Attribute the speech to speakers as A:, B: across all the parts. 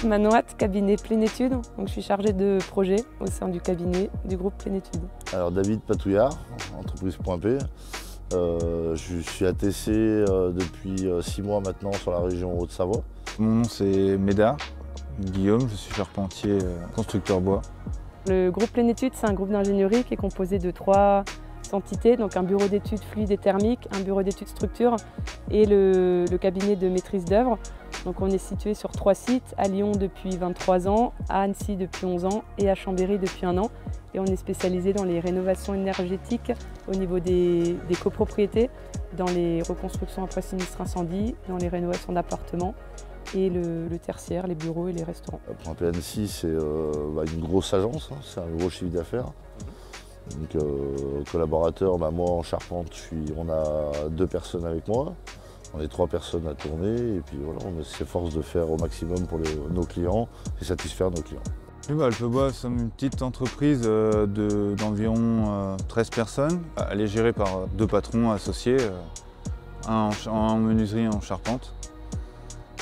A: Manoat, cabinet Plénétude. Donc, je suis chargée de projet au sein du cabinet du groupe Plénétude.
B: Alors David Patouillard, entreprise Point P. Je suis ATC depuis 6 mois maintenant sur la région Haute-Savoie.
C: Mon nom c'est Médard Guillaume, je suis charpentier constructeur bois.
A: Le groupe Plénétude, c'est un groupe d'ingénierie qui est composé de 3 entités, donc un bureau d'études fluides et thermiques, un bureau d'études structures et le cabinet de maîtrise d'œuvre. Donc on est situé sur 3 sites, à Lyon depuis 23 ans, à Annecy depuis 11 ans et à Chambéry depuis 1 an. Et on est spécialisé dans les rénovations énergétiques au niveau des copropriétés, dans les reconstructions après sinistre incendie, dans les rénovations d'appartements et le tertiaire, les bureaux et les restaurants.
B: Point P Annecy, c'est une grosse agence, c'est un gros chiffre d'affaires. Donc collaborateur, moi en charpente, on a 2 personnes avec moi. On est 3 personnes à tourner et puis voilà, on s'efforce de faire au maximum pour nos clients et satisfaire nos clients.
C: Alpebois, sommes une petite entreprise d'environ 13 personnes. Elle est gérée par 2 patrons associés, un en menuiserie et un en charpente.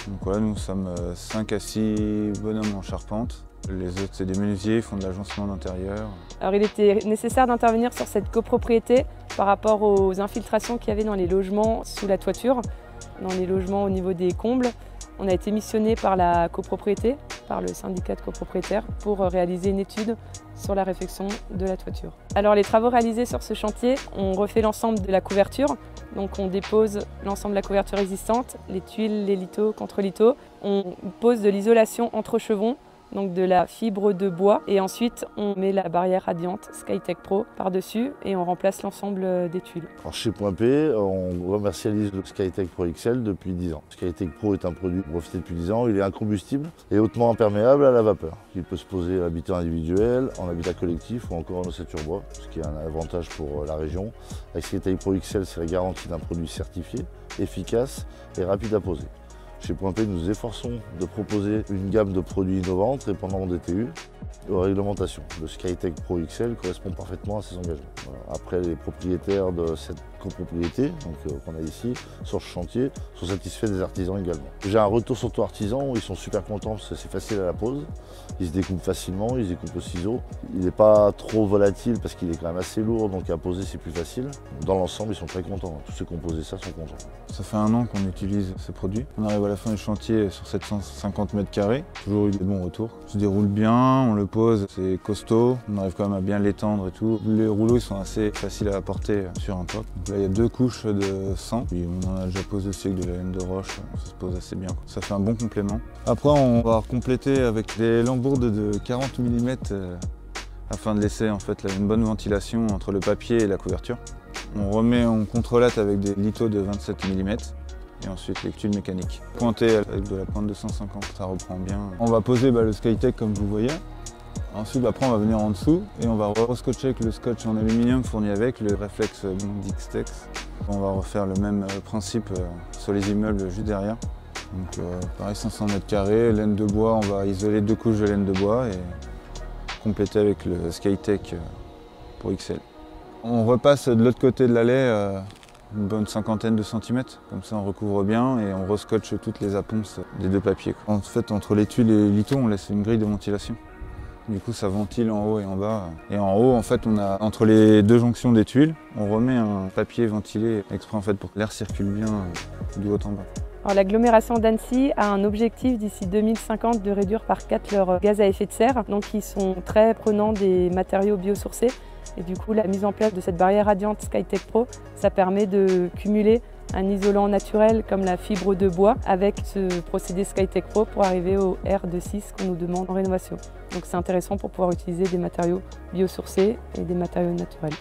C: Donc voilà, nous sommes 5 à 6 bonhommes en charpente. Les autres, c'est des menuisiers, ils font de l'agencement d'intérieur.
A: Alors il était nécessaire d'intervenir sur cette copropriété par rapport aux infiltrations qu'il y avait dans les logements sous la toiture, dans les logements au niveau des combles. On a été missionné par la copropriété, par le syndicat de copropriétaires, pour réaliser une étude sur la réfection de la toiture. Alors les travaux réalisés sur ce chantier, on refait l'ensemble de la couverture. Donc on dépose l'ensemble de la couverture existante, les tuiles, les lithos, contre-lithos. On pose de l'isolation entre chevaux, donc de la fibre de bois, et ensuite on met la barrière radiante Skytech Pro par-dessus et on remplace l'ensemble des tuiles.
B: Alors chez Point P, on commercialise le Skytech Pro XL depuis 10 ans. Skytech Pro est un produit breveté depuis 10 ans, il est incombustible et hautement imperméable à la vapeur. Il peut se poser en habitat individuel, en habitat collectif ou encore en ossature bois, ce qui est un avantage pour la région. Avec Skytech Pro XL, c'est la garantie d'un produit certifié, efficace et rapide à poser. Chez Point P, nous nous efforçons de proposer une gamme de produits innovants répondant aux DTU et aux réglementations. Le Skytech Pro XL correspond parfaitement à ces engagements. Voilà. Après, les propriétaires de cette copropriété qu'on a ici, sur ce chantier, sont satisfaits des artisans également. J'ai un retour sur tout artisan où ils sont super contents parce que c'est facile à la pose. Il se découpe facilement, il se découpe au ciseau. Il n'est pas trop volatile parce qu'il est quand même assez lourd, donc à poser c'est plus facile. Dans l'ensemble, ils sont très contents. Tous ceux qui ont posé ça sont contents.
C: Ça fait 1 an qu'on utilise ce produit. On arrive à la fin du chantier sur 750 mètres carrés. Toujours eu des bons retours. Ça se déroule bien, on le pose, c'est costaud. On arrive quand même à bien l'étendre et tout. Les rouleaux ils sont assez faciles à apporter sur un toit. Donc là, il y a 2 couches de 100. Puis on en a déjà posé aussi avec de la laine de roche. Ça se pose assez bien. Ça fait un bon complément. Après, on va compléter avec des lambourdes de 40 mm afin de laisser en fait une bonne ventilation entre le papier et la couverture. On remet en contrelatte avec des lithos de 27 mm et ensuite les tuiles mécaniques. Pointé avec de la pointe de 150, ça reprend bien. On va poser le Skytech comme vous voyez. Ensuite après on va venir en dessous et on va rescotcher avec le scotch en aluminium fourni avec le réflexe Dixtex. On va refaire le même principe sur les immeubles juste derrière. Donc pareil 500 mètres carrés, laine de bois, on va isoler 2 couches de laine de bois et compléter avec le Skytech Pro XL. On repasse de l'autre côté de l'allée une bonne 50aine de centimètres, comme ça on recouvre bien et on rescotche toutes les aponces des 2 papiers. En fait entre les tuiles et les lithos on laisse une grille de ventilation. Du coup ça ventile en haut et en bas. Et en haut en fait on a entre les 2 jonctions des tuiles, on remet un papier ventilé exprès en fait pour que l'air circule bien du haut en bas.
A: L'agglomération d'Annecy a un objectif d'ici 2050 de réduire par 4 leurs gaz à effet de serre. Donc ils sont très prenants des matériaux biosourcés. Et du coup la mise en place de cette barrière radiante Skytech Pro, ça permet de cumuler un isolant naturel comme la fibre de bois avec ce procédé Skytech Pro pour arriver au R26 qu'on nous demande en rénovation. Donc c'est intéressant pour pouvoir utiliser des matériaux biosourcés et des matériaux naturels.